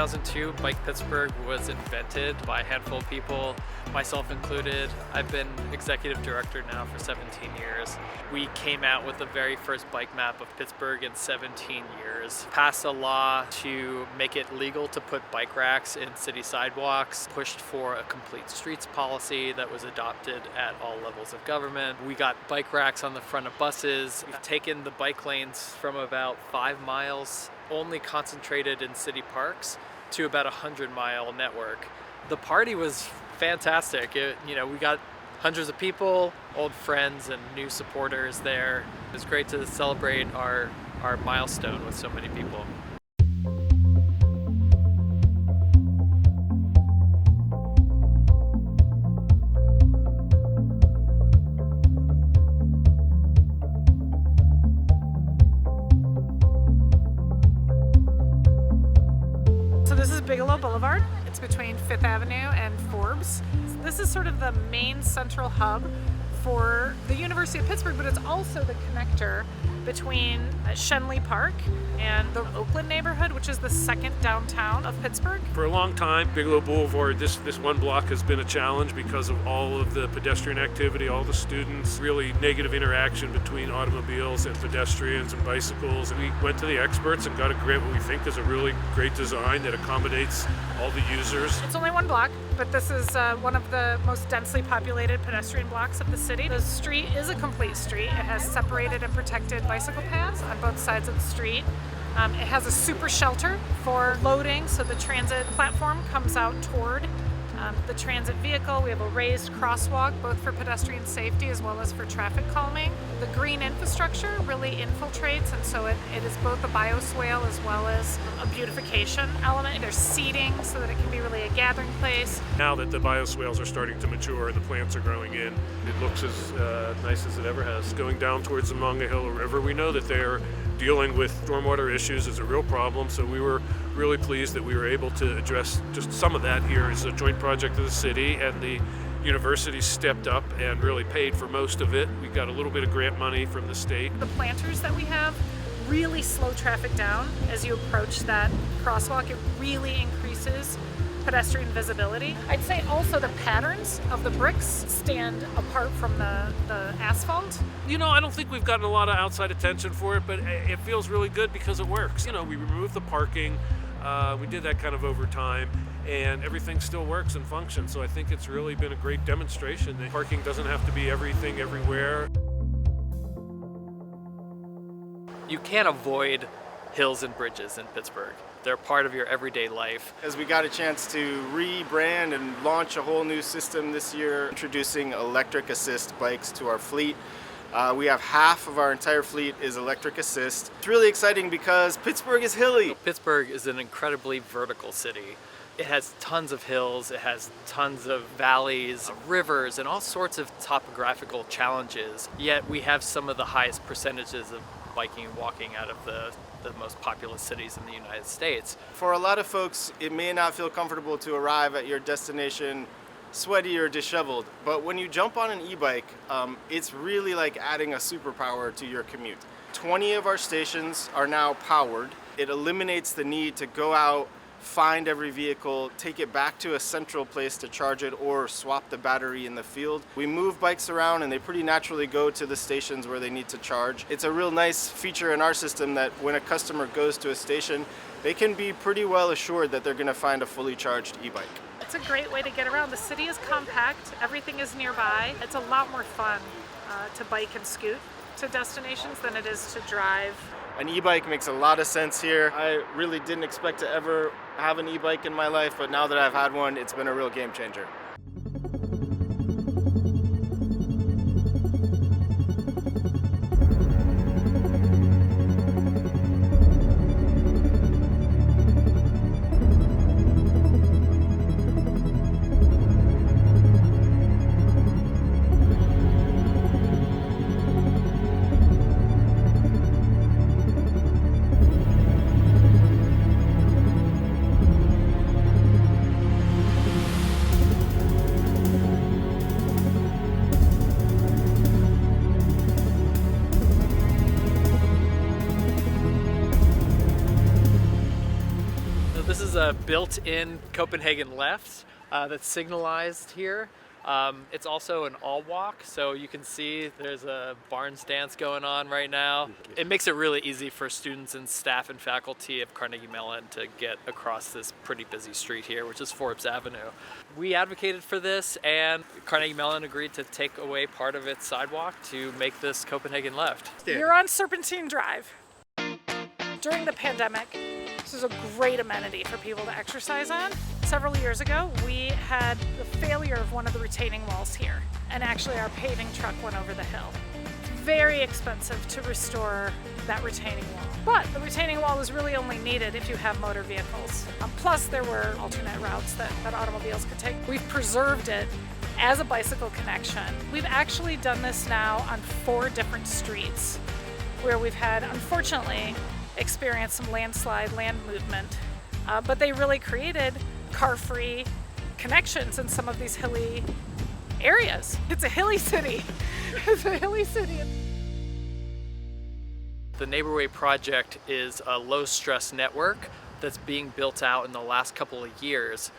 2002, Bike Pittsburgh was invented by a handful of people, myself included. I've been executive director now for 17 years. We came out with the very first bike map of Pittsburgh in 17 years. Passed a law to make it legal to put bike racks in city sidewalks. Pushed for a complete streets policy that was adopted at all levels of government. We got bike racks on the front of buses. We've taken the bike lanes from about 5 miles only concentrated in city parks to about a 100-mile network. The party was fantastic. We got hundreds of people, old friends and new supporters there. It was great to celebrate our milestone with so many people. This is Bigelow Boulevard. It's between 5th Avenue and Forbes. This is sort of the main central hub for the University of Pittsburgh, but it's also the connector between Shenley Park and the Oakland neighborhood, which is the second downtown of Pittsburgh. For a long time, Bigelow Boulevard, this one block has been a challenge because of all of the pedestrian activity, all the students, really negative interaction between automobiles and pedestrians and bicycles. And we went to the experts and got a grant what we think is a really great design that accommodates all the users. It's only one block, but this is one of the most densely populated pedestrian blocks of the city. The street is a complete street. It has separated and protected bicycle paths on both sides of the street. It has a super shelter for loading, so the transit platform comes out toward the transit vehicle. We have a raised crosswalk, both for pedestrian safety as well as for traffic calming. The green infrastructure really infiltrates, and so it is both a bioswale as well as a beautification element. There's seating so that it can be really a gathering place. Now that the bioswales are starting to mature and the plants are growing in, it looks as nice as it ever has. Going down towards the Monongahela River, we know that they're dealing with stormwater issues is a real problem, so we were really pleased that we were able to address just some of that here as a joint project of the city, and the university stepped up and really paid for most of it. We got a little bit of grant money from the state. The planters that we have really slow traffic down as you approach that crosswalk. It really increases pedestrian visibility. I'd say also the patterns of the bricks stand apart from the asphalt. I don't think we've gotten a lot of outside attention for it, but it feels really good because it works. We removed the parking. We did that kind of over time, and everything still works and functions. So I think it's really been a great demonstration that parking doesn't have to be everything everywhere. You can't avoid hills and bridges in Pittsburgh. They're part of your everyday life. As we got a chance to rebrand and launch a whole new system this year, introducing electric assist bikes to our fleet. We have half of our entire fleet is electric assist. It's really exciting because Pittsburgh is hilly. Pittsburgh is an incredibly vertical city. It has tons of hills, it has tons of valleys, rivers, and all sorts of topographical challenges. Yet we have some of the highest percentages of biking and walking out of the most populous cities in the United States. For a lot of folks, it may not feel comfortable to arrive at your destination sweaty or disheveled, but when you jump on an e-bike, it's really like adding a superpower to your commute. 20 of our stations are now powered. It eliminates the need to go out, find every vehicle, take it back to a central place to charge it or swap the battery in the field. We move bikes around and they pretty naturally go to the stations where they need to charge. It's a real nice feature in our system that when a customer goes to a station, they can be pretty well assured that they're going to find a fully charged e-bike. It's a great way to get around. The city is compact, everything is nearby. It's a lot more fun to bike and scoot to destinations than it is to drive. An e-bike makes a lot of sense here. I really didn't expect to ever have an e-bike in my life, but now that I've had one, it's been a real game changer. a built-in Copenhagen left that's signalized here. It's also an all-walk, so you can see there's a Barnes dance going on right now. It makes it really easy for students and staff and faculty of Carnegie Mellon to get across this pretty busy street here, which is Forbes Avenue. We advocated for this, and Carnegie Mellon agreed to take away part of its sidewalk to make this Copenhagen left. You're on Serpentine Drive. During the pandemic, this is a great amenity for people to exercise on. Several years ago, we had the failure of one of the retaining walls here, and actually our paving truck went over the hill. It's very expensive to restore that retaining wall. But the retaining wall is really only needed if you have motor vehicles. Plus there were alternate routes that automobiles could take. We've preserved it as a bicycle connection. We've actually done this now on 4 different streets where we've had, unfortunately, experienced some landslide, land movement, but they really created car-free connections in some of these hilly areas. It's a hilly city. It's a hilly city. The Neighborway project is a low-stress network that's being built out in the last couple of years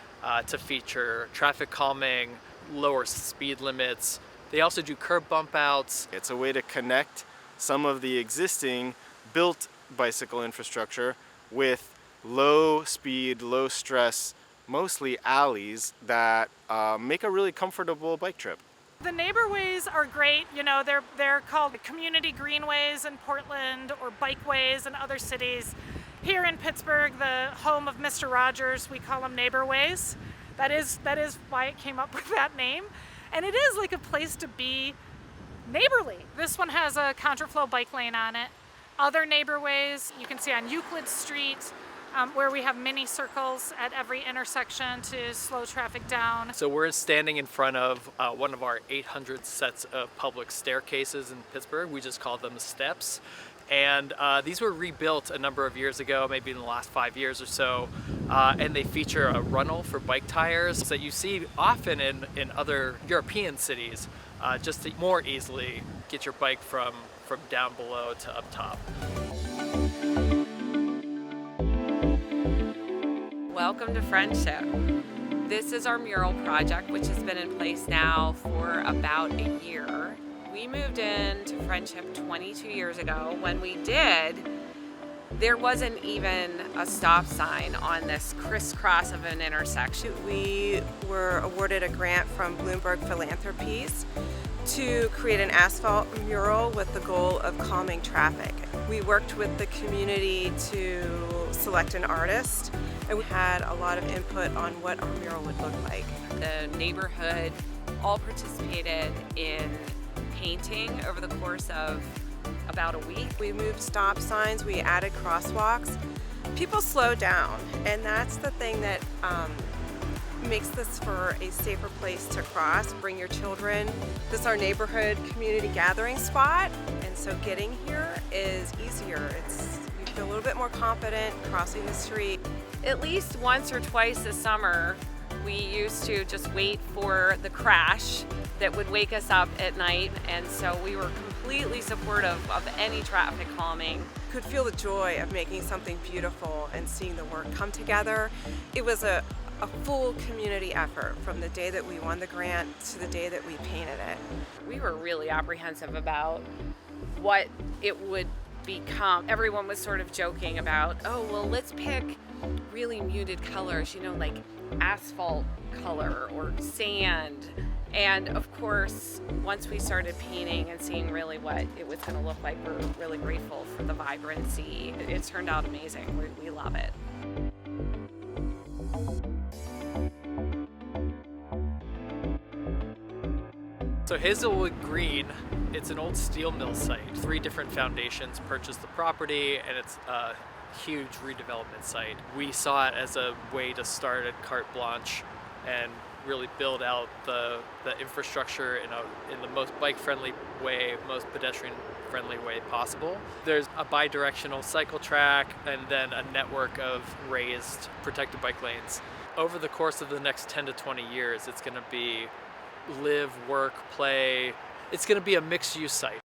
to feature traffic calming, lower speed limits. They also do curb bump outs. It's a way to connect some of the existing built bicycle infrastructure with low speed, low stress, mostly alleys that make a really comfortable bike trip. The neighborways are great. You know, they're called community greenways in Portland or bikeways in other cities. Here in Pittsburgh, the home of Mr. Rogers, we call them neighborways. That is why it came up with that name. And it is like a place to be neighborly. This one has a contraflow bike lane on it. Other neighborways you can see on Euclid Street, where we have mini circles at every intersection to slow traffic down. So we're standing in front of one of our 800 sets of public staircases in Pittsburgh. We just call them steps. And these were rebuilt a number of years ago, maybe in the last 5 years or so. And they feature a runnel for bike tires that you see often in other European cities, just to more easily get your bike from down below to up top. Welcome to Friendship. This is our mural project, which has been in place now for about a year. We moved into Friendship 22 years ago. When we did, there wasn't even a stop sign on this crisscross of an intersection. We were awarded a grant from Bloomberg Philanthropies to create an asphalt mural with the goal of calming traffic. We worked with the community to select an artist, and we had a lot of input on what our mural would look like. The neighborhood all participated in painting over the course of about a week. We moved stop signs, we added crosswalks. People slow down, and that's the thing that makes this for a safer place to cross. Bring your children. This is our neighborhood community gathering spot, and so getting here is easier. You feel a little bit more confident crossing the street. At least once or twice this summer, we used to just wait for the crash that would wake us up at night, and so we were completely supportive of any traffic calming. Could feel the joy of making something beautiful and seeing the work come together. It was a full community effort from the day that we won the grant to the day that we painted it. We were really apprehensive about what it would become. Everyone was sort of joking about, oh, well, let's pick really muted colors, you know, like asphalt color or sand. And of course, once we started painting and seeing really what it was going to look like, we're really grateful for the vibrancy. It turned out amazing. We love it. So Hazelwood Green, it's an old steel mill site. 3 different foundations purchased the property, and it's a huge redevelopment site. We saw it as a way to start at carte blanche and really build out the infrastructure in the most bike-friendly way, most pedestrian-friendly way possible. There's a bi-directional cycle track and then a network of raised protected bike lanes. Over the course of the next 10 to 20 years, it's going to be live, work, play. It's going to be a mixed-use site.